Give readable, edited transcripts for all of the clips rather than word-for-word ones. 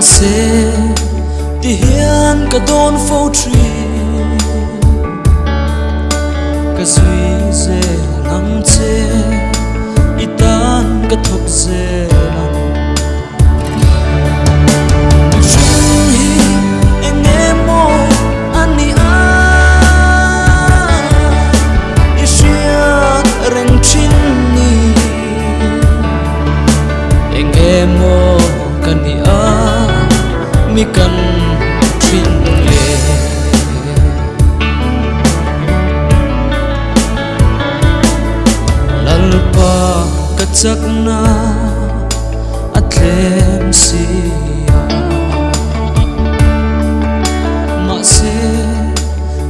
se ti hian ka don fo tri ka zui ze lam che itan ka thok ze lam chung hi engemo ani a ishia reng chin ni engemo kani a mi kan thin le lalpa ka chakna athlem sia ma se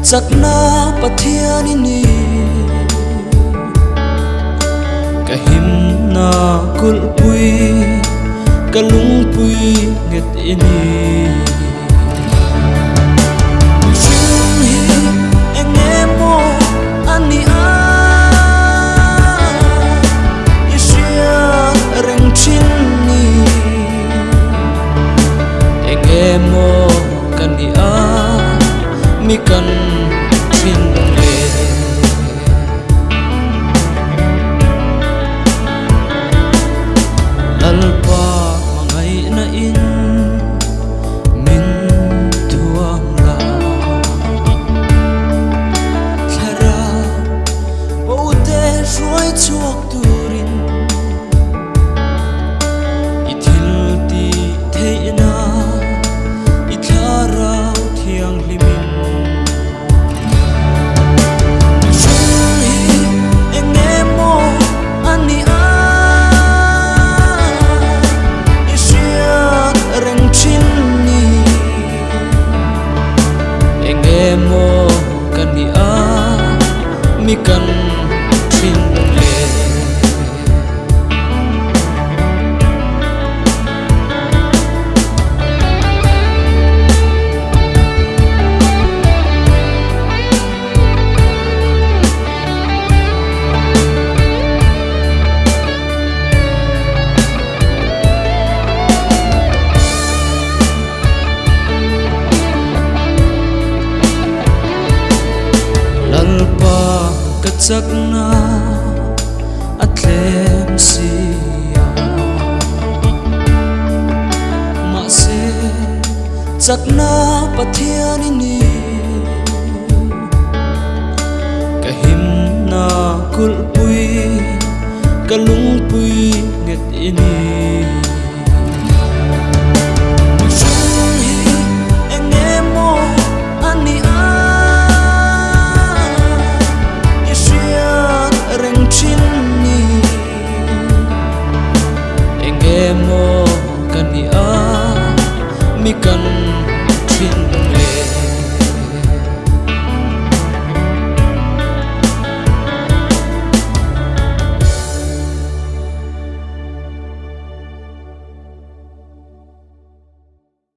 chakna pathian ni ka himna kulpui kalungpui nget ini chung hi engemo ani a ishia reng chin ni engemo kani a mi kan thin le lalpa na in min tuang la thara bote roi chuak turin ithil ti theina ithara thiang limin chung hi engemo ani a reng chin ni engemo kani a mi kan thin le lalpa ka chakna athlem sia ma se chakna pathian ni ka himna kulpui kalungpui nget ini chung hi engemo ani a reng chin ni engemo kani a mi kan